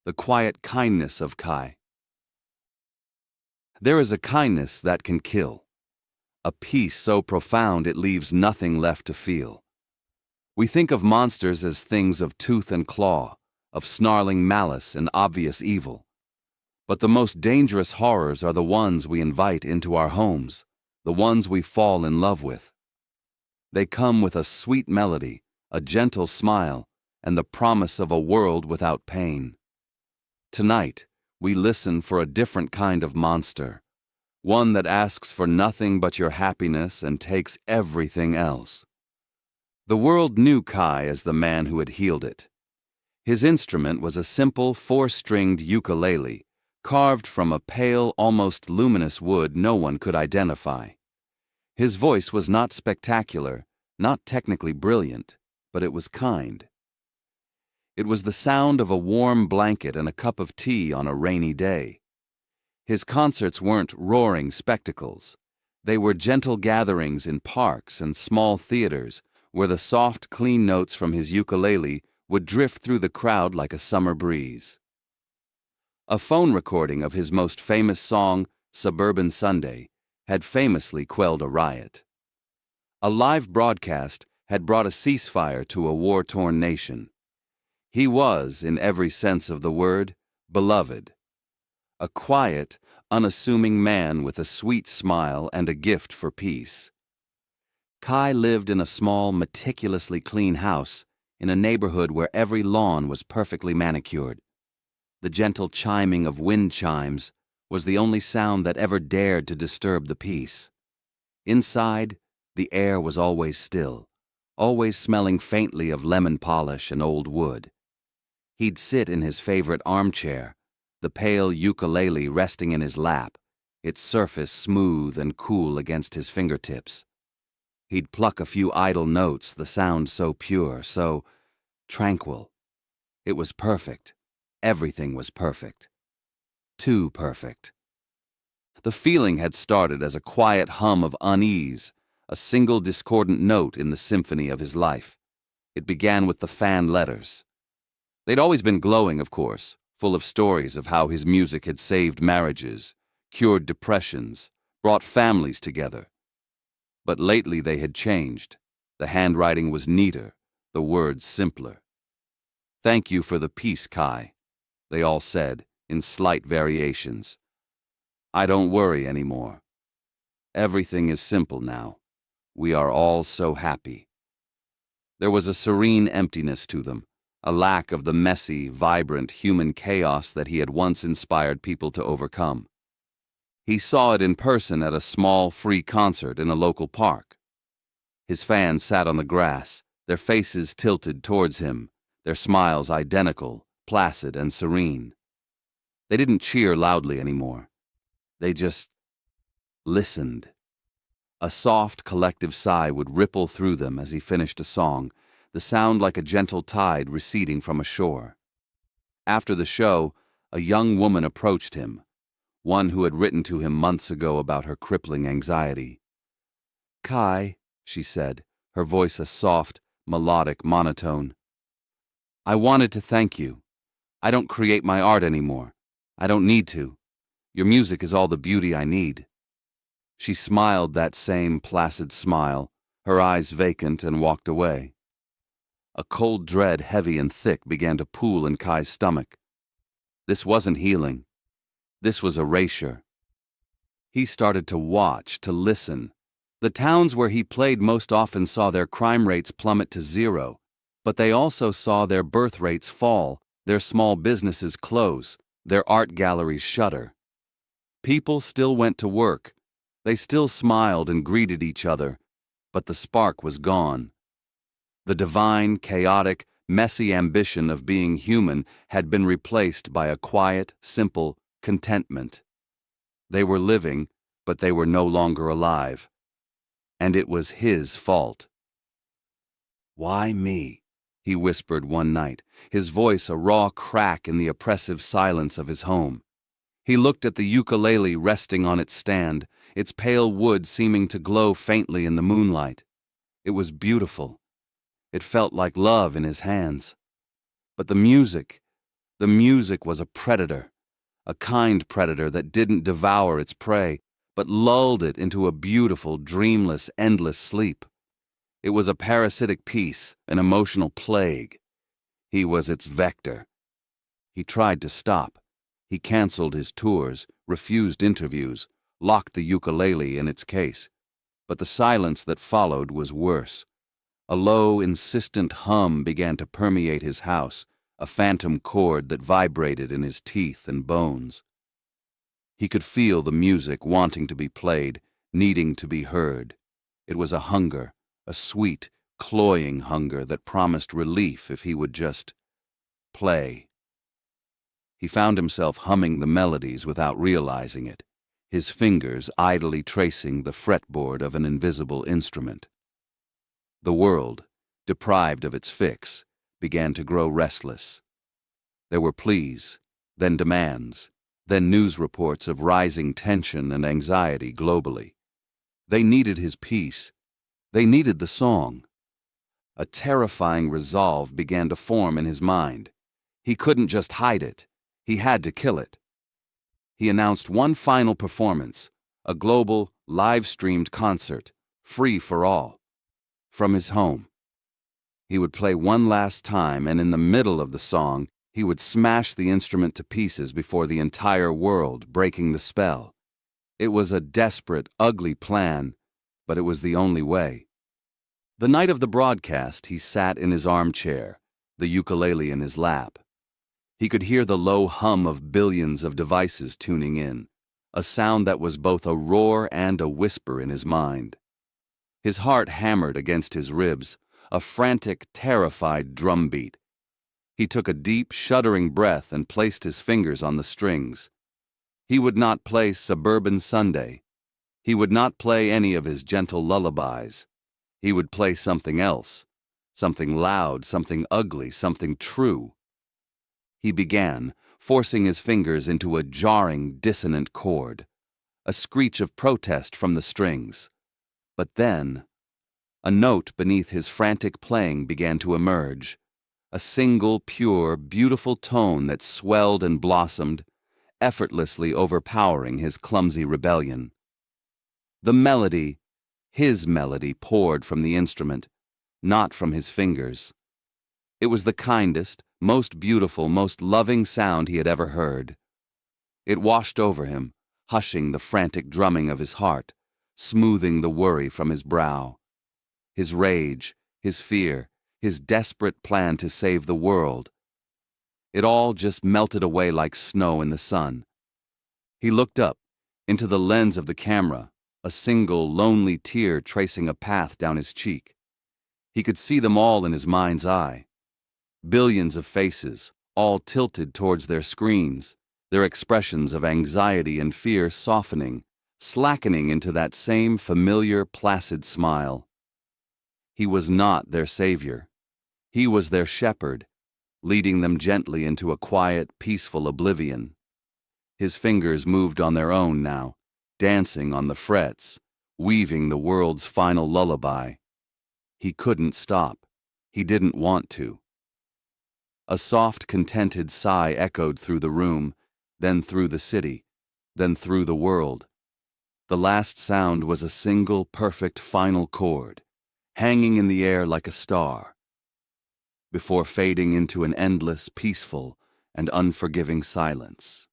The quiet kindness of Kai. There is a kindness that can kill, a peace so profound it leaves nothing left to feel. We think of monsters as things of tooth and claw, of snarling malice and obvious evil. But the most dangerous horrors are the ones we invite into our homes, the ones we fall in love with. They come with a sweet melody, a gentle smile, and the promise of a world without pain. Tonight, we listen for a different kind of monster, one that asks for nothing but your happiness and takes everything else. The world knew Kai as the man who had healed it. His instrument was a simple four-stringed ukulele, carved from a pale, almost luminous wood no one could identify. His voice was not spectacular, not technically brilliant, but it was kind. It was the sound of a warm blanket and a cup of tea on a rainy day. His concerts weren't roaring spectacles. They were gentle gatherings in parks and small theaters where the soft, clean notes from his ukulele would drift through the crowd like a summer breeze. A phone recording of his most famous song, Suburban Sunday, had famously quelled a riot. A live broadcast had brought a ceasefire to a war-torn nation. He was, in every sense of the word, beloved. A quiet, unassuming man with a sweet smile and a gift for peace. Kai lived in a small, meticulously clean house in a neighborhood where every lawn was perfectly manicured. The gentle chiming of wind chimes was the only sound that ever dared to disturb the peace. Inside, the air was always still, always smelling faintly of lemon polish and old wood. He'd sit in his favorite armchair, the pale ukulele resting in his lap, its surface smooth and cool against his fingertips. He'd pluck a few idle notes, the sound so pure, so tranquil. It was perfect. Everything was perfect. Too perfect. The feeling had started as a quiet hum of unease, a single discordant note in the symphony of his life. It began with the fan letters. They'd always been glowing, of course, full of stories of how his music had saved marriages, cured depressions, brought families together. But lately they had changed. The handwriting was neater, the words simpler. "Thank you for the peace, Kai," they all said, in slight variations. "I don't worry anymore. Everything is simple now. We are all so happy." There was a serene emptiness to them, a lack of the messy, vibrant human chaos that he had once inspired people to overcome. He saw it in person at a small, free concert in a local park. His fans sat on the grass, their faces tilted towards him, their smiles identical, placid and serene. They didn't cheer loudly anymore. They just listened. A soft, collective sigh would ripple through them as he finished a song, the sound like a gentle tide receding from a shore. After the show, a young woman approached him, one who had written to him months ago about her crippling anxiety. "Kai," she said, her voice a soft, melodic monotone. "I wanted to thank you. I don't create my art anymore. I don't need to. Your music is all the beauty I need." She smiled that same placid smile, her eyes vacant, and walked away. A cold dread, heavy and thick, began to pool in Kai's stomach. This wasn't healing. This was erasure. He started to watch, to listen. The towns where he played most often saw their crime rates plummet to zero, but they also saw their birth rates fall, their small businesses close, their art galleries shutter. People still went to work. They still smiled and greeted each other, but the spark was gone. The divine, chaotic, messy ambition of being human had been replaced by a quiet, simple contentment. They were living, but they were no longer alive. And it was his fault. "Why me?" he whispered one night, his voice a raw crack in the oppressive silence of his home. He looked at the ukulele resting on its stand, its pale wood seeming to glow faintly in the moonlight. It was beautiful. It felt like love in his hands. But the music The music was a predator, a kind predator that didn't devour its prey, but lulled it into a beautiful, dreamless, endless sleep. It was a parasitic piece, an emotional plague. He was its vector. He tried to stop. He canceled his tours, refused interviews, locked the ukulele in its case. But the silence that followed was worse. A low, insistent hum began to permeate his house, a phantom chord that vibrated in his teeth and bones. He could feel the music wanting to be played, needing to be heard. It was a hunger, a sweet, cloying hunger that promised relief if he would just play. He found himself humming the melodies without realizing it, his fingers idly tracing the fretboard of an invisible instrument. The world, deprived of its fix, began to grow restless. There were pleas, then demands, then news reports of rising tension and anxiety globally. They needed his peace. They needed the song. A terrifying resolve began to form in his mind. He couldn't just hide it. He had to kill it. He announced one final performance, a global, live-streamed concert, free for all, from his home. He would play one last time, and in the middle of the song, he would smash the instrument to pieces before the entire world, breaking the spell. It was a desperate, ugly plan, but it was the only way. The night of the broadcast, he sat in his armchair, the ukulele in his lap. He could hear the low hum of billions of devices tuning in, a sound that was both a roar and a whisper in his mind. His heart hammered against his ribs, a frantic, terrified drumbeat. He took a deep, shuddering breath and placed his fingers on the strings. He would not play Suburban Sunday. He would not play any of his gentle lullabies. He would play something else, something loud, something ugly, something true. He began, forcing his fingers into a jarring, dissonant chord, a screech of protest from the strings. But then, a note beneath his frantic playing began to emerge, a single, pure, beautiful tone that swelled and blossomed, effortlessly overpowering his clumsy rebellion. The melody, his melody, poured from the instrument, not from his fingers. It was the kindest, most beautiful, most loving sound he had ever heard. It washed over him, hushing the frantic drumming of his heart, smoothing the worry from his brow. His rage, his fear, his desperate plan to save the world. It all just melted away like snow in the sun. He looked up, into the lens of the camera, a single, lonely tear tracing a path down his cheek. He could see them all in his mind's eye. Billions of faces, all tilted towards their screens, their expressions of anxiety and fear softening, slackening into that same familiar, placid smile. He was not their savior. He was their shepherd, leading them gently into a quiet, peaceful oblivion. His fingers moved on their own now, dancing on the frets, weaving the world's final lullaby. He couldn't stop. He didn't want to. A soft, contented sigh echoed through the room, then through the city, then through the world. The last sound was a single, perfect, final chord, hanging in the air like a star, before fading into an endless, peaceful, and unforgiving silence.